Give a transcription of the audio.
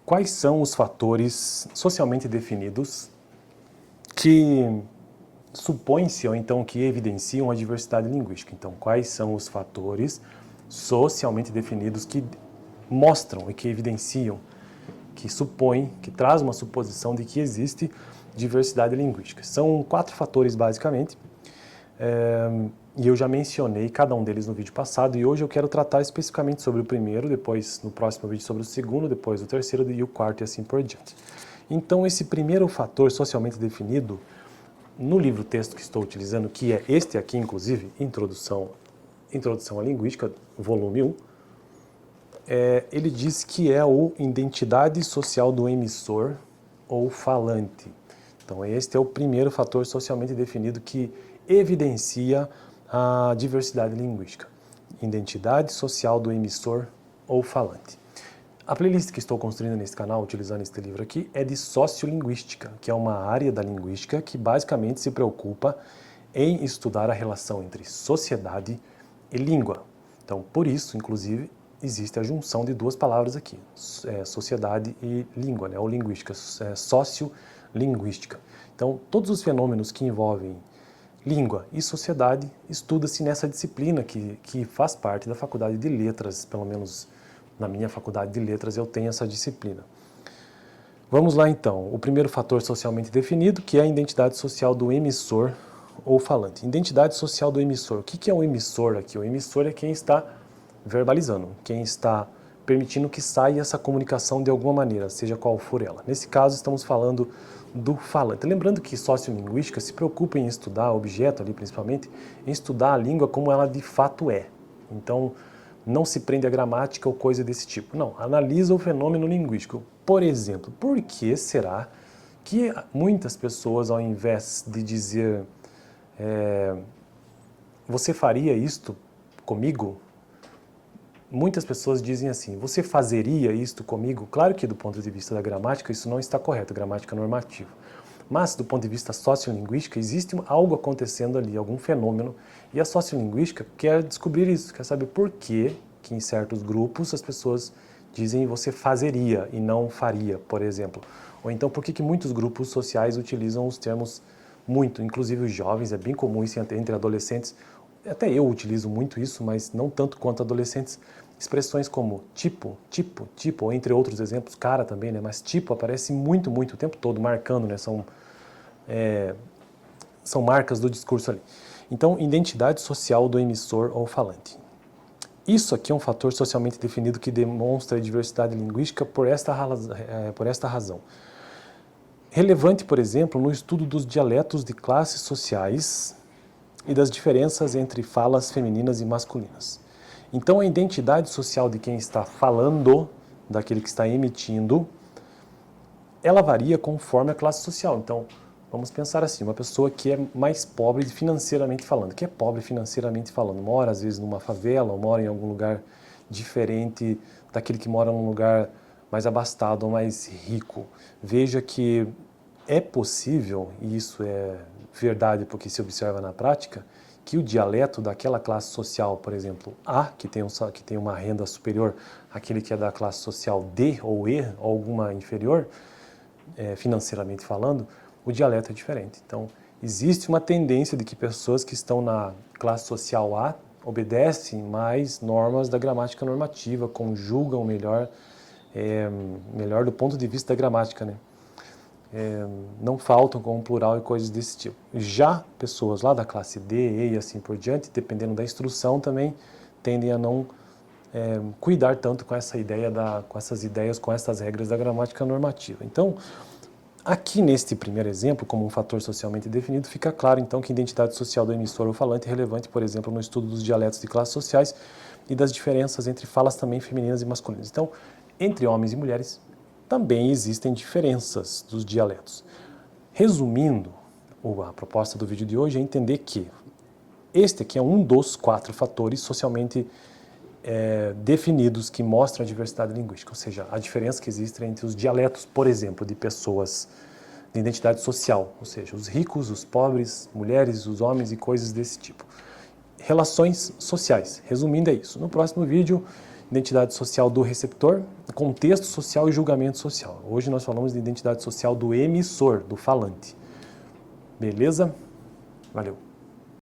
quais são os fatores socialmente definidos que supõe-se ou então que evidenciam a diversidade linguística? Então, quais são os fatores socialmente definidos que mostram e que evidenciam, que supõem, que traz uma suposição de que existe diversidade linguística? São 4 fatores basicamente, e eu já mencionei cada um deles no vídeo passado, e hoje eu quero tratar especificamente sobre o primeiro, depois no próximo vídeo sobre o segundo, depois o terceiro e o quarto e assim por diante. Então esse primeiro fator socialmente definido, no livro-texto que estou utilizando, que é este aqui inclusive, Introdução à Linguística, volume 1, ele diz que é a identidade social do emissor ou falante. Então este é o primeiro fator socialmente definido que evidencia a diversidade linguística. Identidade social do emissor ou falante. A playlist que estou construindo nesse canal, utilizando este livro aqui, é de sociolinguística, que é uma área da linguística que basicamente se preocupa em estudar a relação entre sociedade e língua. Então, por isso, inclusive, existe a junção de 2 palavras aqui, sociedade e língua, ou linguística, sociolinguística. Então, todos os fenômenos que envolvem língua e sociedade estuda-se nessa disciplina que faz parte da Faculdade de Letras, pelo menos na minha Faculdade de Letras eu tenho essa disciplina. Vamos lá então, o primeiro fator socialmente definido, que é a identidade social do emissor ou falante. Identidade social do emissor. O que é o emissor aqui? O emissor é quem está verbalizando, quem está permitindo que saia essa comunicação de alguma maneira, seja qual for ela. Nesse caso, estamos falando do falante. Lembrando que sociolinguística se preocupa em estudar, objeto ali principalmente, em estudar a língua como ela de fato é. Então, não se prende à gramática ou coisa desse tipo. Não, analisa o fenômeno linguístico. Por exemplo, por que será que muitas pessoas, ao invés de dizer você faria isto comigo? Muitas pessoas dizem assim, você fazeria isto comigo? Claro que do ponto de vista da gramática isso não está correto, gramática normativa. Mas do ponto de vista sociolinguístico existe algo acontecendo ali, algum fenômeno, e a sociolinguística quer descobrir isso, quer saber por que em certos grupos as pessoas dizem você fazeria e não faria, por exemplo. Ou então por que muitos grupos sociais utilizam os termos muito, inclusive os jovens, é bem comum isso entre adolescentes. Até eu utilizo muito isso, mas não tanto quanto adolescentes. Expressões como tipo, ou entre outros exemplos, cara também, né? Mas tipo aparece muito o tempo todo, marcando, né? São marcas do discurso ali. Então, identidade social do emissor ou falante. Isso aqui é um fator socialmente definido que demonstra a diversidade linguística por esta razão. Relevante, por exemplo, no estudo dos dialetos de classes sociais e das diferenças entre falas femininas e masculinas. Então, a identidade social de quem está falando, daquele que está emitindo, ela varia conforme a classe social. Então, vamos pensar assim, uma pessoa que é mais pobre financeiramente falando, que é pobre financeiramente falando, mora às vezes numa favela, ou mora em algum lugar diferente daquele que mora num lugar mais abastado ou mais rico. Veja que é possível, e isso é verdade porque se observa na prática, que o dialeto daquela classe social, por exemplo, A, que tem uma renda superior àquele que é da classe social D ou E, ou alguma inferior, financeiramente falando, o dialeto é diferente. Então, existe uma tendência de que pessoas que estão na classe social A obedecem mais normas da gramática normativa, conjugam melhor, melhor do ponto de vista da gramática, né? Não faltam com o plural e coisas desse tipo. Já pessoas lá da classe D, E e assim por diante, dependendo da instrução também, tendem a não cuidar tanto com essa ideia, com essas regras da gramática normativa. Então, aqui neste primeiro exemplo, como um fator socialmente definido, fica claro então que a identidade social do emissor ou falante é relevante, por exemplo, no estudo dos dialetos de classes sociais e das diferenças entre falas também femininas e masculinas. Então, entre homens e mulheres, também existem diferenças dos dialetos. Resumindo, a proposta do vídeo de hoje é entender que este aqui é um dos 4 fatores socialmente definidos que mostram a diversidade linguística, ou seja, a diferença que existe entre os dialetos, por exemplo, de pessoas de identidade social, ou seja, os ricos, os pobres, mulheres, os homens e coisas desse tipo. Relações sociais, resumindo é isso. No próximo vídeo identidade social do receptor, contexto social e julgamento social. Hoje nós falamos de identidade social do emissor, do falante. Beleza? Valeu!